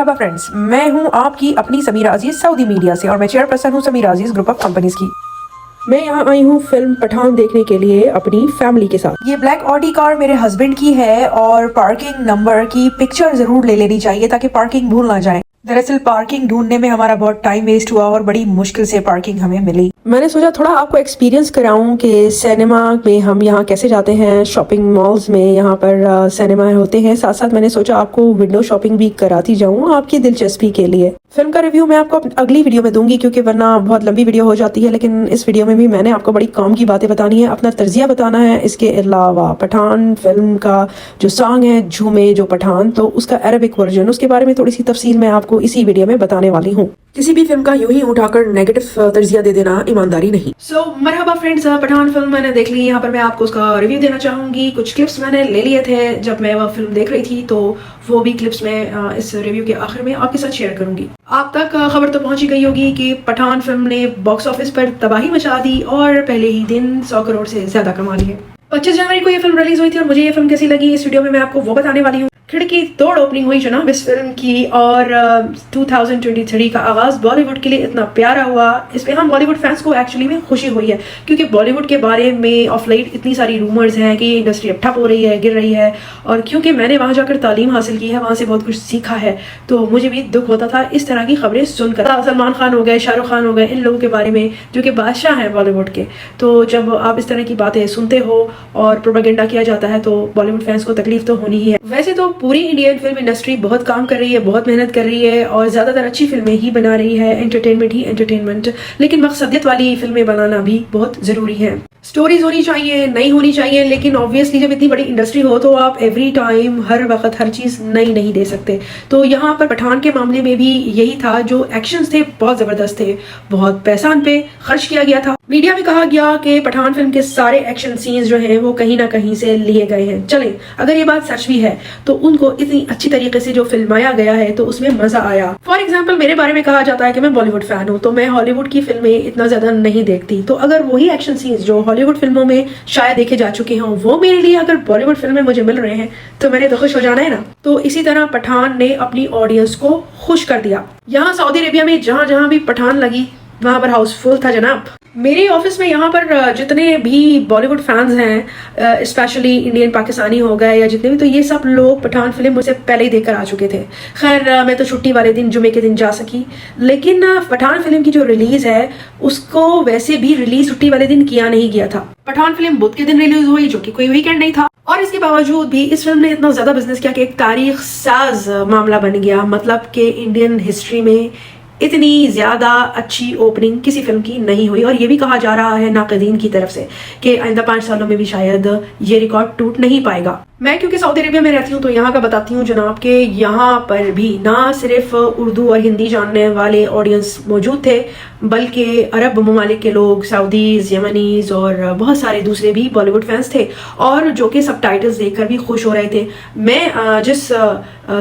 मरहबा friends, मैं हूं आपकी अपनी समीरा अजीज सऊदी मीडिया से और मैं चेयरपर्सन हूं समीरा अजीज ग्रुप ऑफ कंपनीज की। मैं यहाँ आई हूँ फिल्म पठान देखने के लिए अपनी फैमिली के साथ। ये ब्लैक ऑडी कार मेरे हस्बैंड की है और पार्किंग नंबर की पिक्चर जरूर ले लेनी चाहिए ताकि पार्किंग भूल ना जाए। दरअसल पार्किंग ढूंढने में हमारा बहुत टाइम वेस्ट हुआ और बड़ी मुश्किल से पार्किंग हमें मिली। मैंने सोचा थोड़ा आपको एक्सपीरियंस कराऊं कि सिनेमा में हम यहाँ कैसे जाते हैं। शॉपिंग मॉल्स में यहाँ पर सिनेमा होते हैं, साथ साथ मैंने सोचा आपको विंडो शॉपिंग भी कराती जाऊं आपकी दिलचस्पी के लिए। फिल्म का रिव्यू मैं आपको अगली वीडियो में दूंगी क्योंकि वरना बहुत लंबी वीडियो हो जाती है, लेकिन इस वीडियो में भी मैंने आपको बड़ी काम की बातें बतानी है, अपना तर्जिया बताना है। इसके अलावा पठान फिल्म का जो सॉन्ग है झूमे जो पठान, तो उसका अरबिक वर्जन, उसके बारे में थोड़ी सी तफसील मैं आपको इसी वीडियो में बताने वाली हूँ। किसी भी फिल्म का यूं ही उठाकर नेगेटिव तर्जिया दे देना ईमानदारी नहीं। मरहबा फ्रेंड्स, पठान फिल्म मैंने देख ली। यहाँ पर मैं आपको उसका रिव्यू देना चाहूंगी। कुछ क्लिप्स मैंने ले लिए थे जब मैं वह फिल्म देख रही थी, तो वो भी क्लिप्स मैं इस रिव्यू के आखिर में आपके साथ शेयर करूंगी। आप तक खबर तो पहुंची गई होगी कि पठान फिल्म ने बॉक्स ऑफिस पर तबाही मचा दी और पहले ही दिन 100 करोड़ से ज्यादा कमा लिए। 25 जनवरी को ये फिल्म रिलीज हुई थी और मुझे ये फिल्म कैसी लगी इस वीडियो में मैं आपको वो बताने वाली हूँ। खिड़की तोड़ ओपनिंग हुई जनाब इस फिल्म की और 2023 का आगाज बॉलीवुड के लिए इतना प्यारा हुआ। इस पे हम बॉलीवुड फैंस को एक्चुअली में खुशी हुई है क्योंकि बॉलीवुड के बारे में ऑफ लेट इतनी सारी रूमर्स हैं कि इंडस्ट्री अब ठप हो रही है, गिर रही है। और क्योंकि मैंने वहां जाकर तालीम हासिल की है, वहां से बहुत कुछ सीखा है, तो मुझे भी दुख होता था इस तरह की खबरें सुनकर। सलमान खान हो गए, शाहरुख खान हो गए, इन लोगों के बारे में जो कि बादशाह हैं बॉलीवुड के, तो जब आप इस तरह की बातें सुनते हो और प्रोपेगेंडा किया जाता है तो बॉलीवुड फैंस को तकलीफ तो होनी ही है। वैसे तो पूरी इंडियन फिल्म इंडस्ट्री बहुत काम कर रही है, बहुत मेहनत कर रही है और ज्यादातर अच्छी फिल्में ही बना रही है, एंटरटेनमेंट ही एंटरटेनमेंट, लेकिन मकसदियत वाली फिल्में बनाना भी बहुत जरूरी है। स्टोरीज होनी चाहिए, नई होनी चाहिए, लेकिन ऑब्वियसली जब इतनी बड़ी इंडस्ट्री हो तो आप एवरी टाइम हर वक्त हर चीज नई नहीं दे सकते। तो यहाँ पर पठान के मामले में भी यही था। जो एक्शंस थे बहुत जबरदस्त थे, बहुत पैसा उन पे खर्च किया गया था। मीडिया में कहा गया कि पठान फिल्म के सारे एक्शन सीन्स जो हैं वो कहीं ना कहीं से लिए गए हैं। चले, अगर ये बात सच भी है तो उनको इतनी अच्छी तरीके से जो फिल्माया गया है तो उसमें मजा आया। फॉर एग्जाम्पल मेरे बारे में कहा जाता है कि मैं बॉलीवुड फैन हूँ, तो मैं हॉलीवुड की फिल्में इतना ज्यादा नहीं देखती, तो अगर वही एक्शन सीन्स जो हॉलीवुड फिल्मों में शायद देखे जा चुके हों वो मेरे लिए अगर बॉलीवुड फिल्म में मुझे मिल रहे हैं तो मैंने तो खुश हो जाना है ना। तो इसी तरह पठान ने अपनी ऑडियंस को खुश कर दिया। यहाँ सऊदी अरेबिया में जहां जहां भी पठान लगी वहां पर हाउसफुल था जनाब। मेरे ऑफिस में यहाँ पर जितने भी बॉलीवुड फैंस हैं, स्पेशली इंडियन पाकिस्तानी हो गए या जितने भी, तो ये सब लोग पठान फिल्म मुझसे पहले ही देखकर आ चुके थे। खैर मैं तो छुट्टी वाले दिन जुमे के दिन जा सकी, लेकिन पठान फिल्म की जो रिलीज है उसको वैसे भी रिलीज छुट्टी वाले दिन किया नहीं गया था। पठान फिल्म बुध के दिन रिलीज हुई जो कि कोई वीकेंड नहीं था, और इसके बावजूद भी इस फिल्म ने इतना ज्यादा बिजनेस किया कि एक तारीख साज मामला बन गया। मतलब कि इंडियन हिस्ट्री में इतनी ज्यादा अच्छी ओपनिंग किसी फिल्म की नहीं हुई, और ये भी कहा जा रहा है नाक़दीन की तरफ से कि आइंदा 5 सालों में भी शायद ये रिकॉर्ड टूट नहीं पाएगा। मैं क्योंकि सऊदी अरेबिया में रहती हूँ तो यहाँ का बताती हूँ जनाब के यहाँ पर भी ना सिर्फ उर्दू और हिंदी जानने वाले ऑडियंस मौजूद थे, बल्कि अरब ममालिक के लोग, सऊदीज, यमनीज और बहुत सारे दूसरे भी बॉलीवुड फैंस थे, और जो कि सबटाइटल्स देखकर भी खुश हो रहे थे। मैं जिस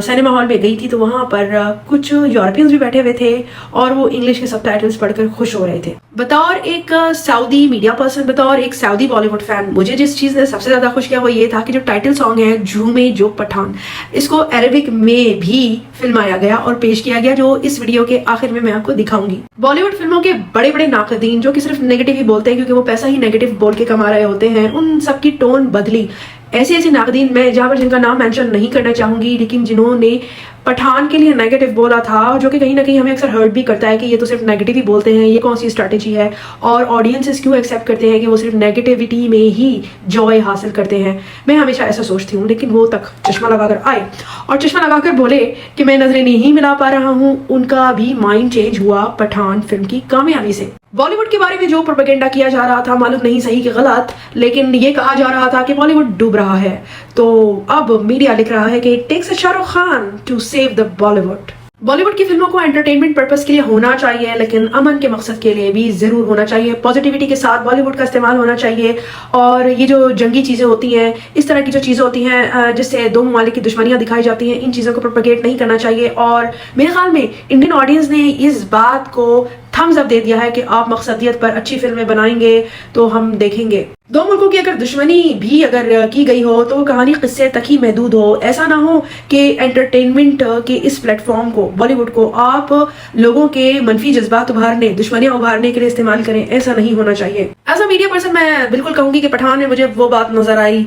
सिनेमा हॉल में गई थी तो वहाँ पर कुछ यूरोपियंस भी बैठे हुए थे और वो इंग्लिश के सबटाइटल्स पढ़कर खुश हो रहे थे। बतौर एक सऊदी मीडिया पर्सन, बतौर एक सऊदी बॉलीवुड फैन, मुझे जिस चीज ने सबसे ज्यादा खुश किया वो ये था कि जो टाइटल सॉन्ग है झूमे जो पठान, इसको अरबिक में भी फिल्माया गया और पेश किया गया, जो इस वीडियो के आखिर में मैं आपको दिखाऊंगी। बॉलीवुड फिल्मों के बड़े बड़े नाक़दीन जो कि सिर्फ नेगेटिव ही बोलते हैं क्योंकि वो पैसा ही नेगेटिव बोल के कमा रहे होते हैं, उन सबकी टोन बदली। ऐसे ऐसे नाक़दीन मैं जहाँ पर जिनका नाम मेंशन नहीं करना चाहूंगी, लेकिन जिन्होंने पठान के लिए नेगेटिव बोला था, जो कि कहीं ना कहीं हमें अक्सर हर्ट भी करता है कि ये तो सिर्फ नेगेटिव ही बोलते हैं, ये कौन सी स्ट्रैटेजी है, और ऑडियंसेस क्यों एक्सेप्ट करते हैं कि वो सिर्फ नेगेटिविटी में ही जॉय हासिल करते हैं। मैं हमेशा ऐसा सोचती हूँ, लेकिन वो तक चश्मा लगाकर आए और चश्मा लगाकर बोले कि मैं नजरें नहीं मिला पा रहा हूँ, उनका भी माइंड चेंज हुआ पठान फिल्म की कामयाबी से। बॉलीवुड के बारे में जो प्रोपेगेंडा किया जा रहा था, मालूम नहीं सही कि गलत, लेकिन ये कहा जा रहा था कि बॉलीवुड डूब रहा है, तो अब मीडिया लिख रहा है कि it takes a Shahrukh Khan to save the Bollywood. Bollywood की फिल्मों को एंटरटेनमेंट पर्पस के लिए होना चाहिए, लेकिन अमन के मकसद के लिए भी जरूर होना चाहिए। पॉजिटिविटी के साथ बॉलीवुड का इस्तेमाल होना चाहिए, और ये जो जंगी चीजें होती हैं, इस तरह की जो चीजें होती हैं जिससे दो ममालिक की दुश्मनियां दिखाई जाती हैं, इन चीजों को प्रोपेगेट नहीं करना चाहिए। और मेरे ख्याल में इंडियन ऑडियंस ने इस बात को थम्स अप दे दिया है कि आप मकसदियत पर अच्छी फिल्में बनाएंगे तो हम देखेंगे। दो मुल्कों की अगर दुश्मनी भी अगर की गई हो तो कहानी किस्से तक ही महदूद हो। ऐसा ना हो कि एंटरटेनमेंट के इस प्लेटफॉर्म को, बॉलीवुड को, आप लोगों के मनफी जज्बात उभारने, दुश्मनियां उभारने के लिए इस्तेमाल करें। ऐसा नहीं होना चाहिए। एज अ मीडिया पर्सन मैं बिल्कुल कहूंगी कि पठान में मुझे वो बात नजर आई,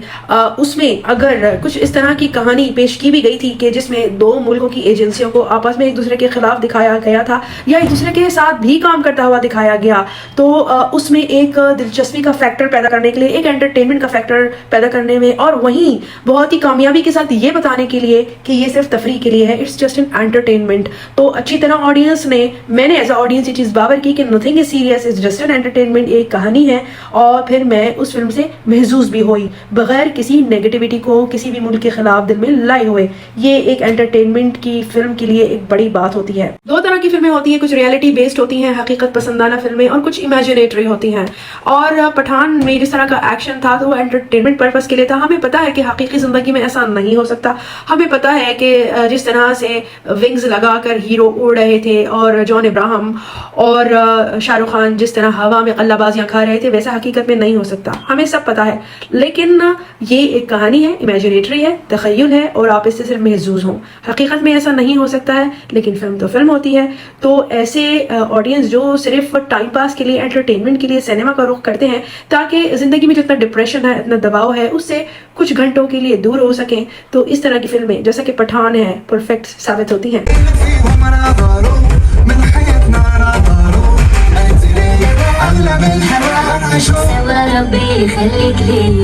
उसमें अगर कुछ इस तरह की कहानी पेश की भी गई थी कि जिसमें दो मुल्कों की एजेंसियों को आपस में एक दूसरे के खिलाफ दिखाया गया था या एक दूसरे के साथ भी काम करता हुआ दिखाया गया, तो उसमें एक दिलचस्पी का फैक्टर पैदा करने के लिए, एक एंटरटेनमेंट का फैक्टर पैदा करने में, और वहीं बहुत ही कामयाबी के साथ ये बताने के लिए कि ये सिर्फ तफरीह के लिए है, इट्स जस्ट एन एंटरटेनमेंट। तो अच्छी तरह ऑडियंस ने, मैंने एज अ ऑडियंस ये चीज बावर की कि nothing is serious, it's just an entertainment, एक कहानी है। और फिर मैं उस फिल्म से महजूज भी हुई बगैर किसी नेगेटिविटी को किसी भी मुल्क के खिलाफ दिल में लाए हुए। ये एक एंटरटेनमेंट की फिल्म के लिए एक बड़ी बात होती है। दो तरह की फिल्में होती हैं, कुछ रियलिटी बेस्ड होती हैं, हकीकत पसंदाना फिल्में, और कुछ इमेजिनेटरी होती हैं। और पठान में जिस तरह का एक्शन था तो वो एंटरटेनमेंट पर्पस के लिए था। हमें पता है कि हकीकी जिंदगी में ऐसा नहीं हो सकता। हमें पता है कि जिस तरह से विंग्स लगाकर हीरो उड़ रहे थे और जॉन इब्राहिम और शाहरुख खान जिस तरह हवा में कल्लाबाजियां खा रहे थे, वैसा हकीकत में नहीं हो सकता, हमें सब पता है। लेकिन ये एक कहानी है, इमेजिनेटरी है, तखय्युल है, और आप इससे सिर्फ महजूज हो। हकीकत में ऐसा नहीं हो सकता है, लेकिन फिल्म तो फिल्म होती है। तो ऐसे ऑडियंस जो सिर्फ टाइम पास के लिए, एंटरटेनमेंट के लिए सिनेमा का रुख करते हैं ताकि जिंदगी में जो इतना डिप्रेशन है, इतना दबाव है, उससे कुछ घंटों के लिए दूर हो सकें, तो इस तरह की फिल्में जैसा कि पठान है परफेक्ट साबित होती हैं।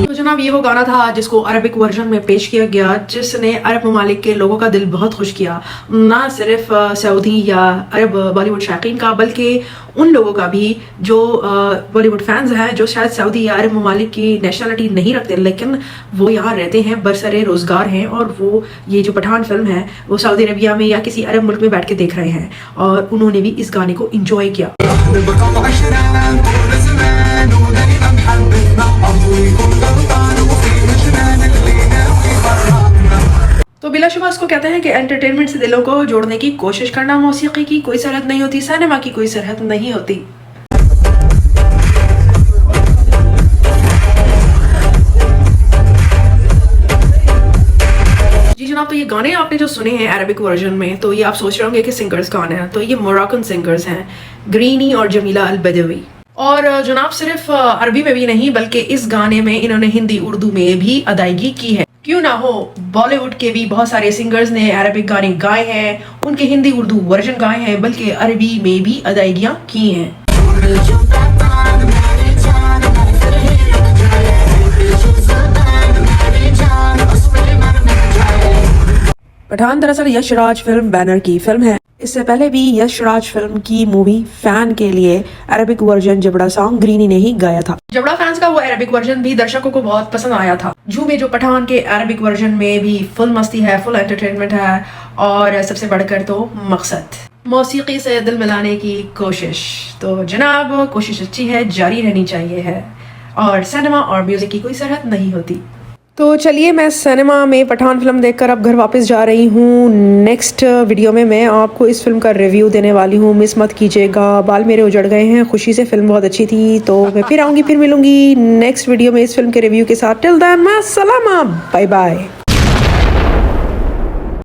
तो जनाब ये वो गाना था जिसको अरबिक वर्जन में पेश किया गया, जिसने अरब ममालिक के लोगों का दिल बहुत खुश किया। ना सिर्फ सऊदी या अरब बॉलीवुड शायकीन का, बल्कि उन लोगों का भी जो बॉलीवुड फैंस हैं, जो शायद सऊदी या अरब ममालिक की नेशनलिटी नहीं रखते, लेकिन वो यहाँ रहते हैं, बरसरे रोजगार हैं, और वो ये जो पठान फिल्म है वो सऊदी अरबिया में या किसी अरब मुल्क में बैठ के देख रहे हैं, और उन्होंने भी इस गाने को इंजॉय किया। तो बिलाशुबा इसको कहते हैं कि एंटरटेनमेंट से दिलों को जोड़ने की कोशिश करना। मौसीकी की कोई सरहद नहीं होती, सिनेमा की कोई सरहद नहीं होती। जी जनाब, तो ये गाने आपने जो सुने हैं अरबिक वर्जन में, तो ये आप सोच रहे होंगे कि सिंगर्स कौन हैं। तो ये मोरक्कन सिंगर्स हैं, ग्रीनी और जमीला अल बदवी। और जनाब सिर्फ अरबी में भी नहीं, बल्कि इस गाने में इन्होंने हिंदी उर्दू में भी अदायगी की है। क्यों ना हो, बॉलीवुड के भी बहुत सारे सिंगर्स ने अरबिक गाने गाए हैं, उनके हिंदी उर्दू वर्जन गाए हैं, बल्कि अरबी में भी अदायगियां की हैं। पठान दरअसल यश राज फिल्म बैनर की फिल्म है। इससे पहले भी यश राज फिल्म की मूवी फैन के लिए अरबिक वर्जन जबड़ा सॉन्ग ग्रीनी ने ही गाया था। जबड़ा फैंस का वो अरबिक वर्जन भी दर्शकों को बहुत पसंद आया था। झूमे जो पठान के अरबिक वर्जन में भी फुल मस्ती है, फुल एंटरटेनमेंट है, और सबसे बढ़कर तो मकसद मौसीकी से दिल मिलाने की कोशिश। तो जनाब कोशिश अच्छी है, जारी रहनी चाहिए है, और सिनेमा और म्यूजिक की कोई सरहद नहीं होती। तो चलिए मैं सिनेमा में पठान फिल्म देखकर अब घर वापस जा रही हूँ। नेक्स्ट वीडियो में मैं आपको इस फिल्म का रिव्यू देने वाली हूँ, मिस मत कीजिएगा। बाल मेरे उजड़ गए हैं खुशी से, फिल्म बहुत अच्छी थी। तो मैं फिर आऊँगी, फिर मिलूंगी नेक्स्ट वीडियो में इस फिल्म के रिव्यू के साथ। टिल देन मां सलामा, बाय बाय।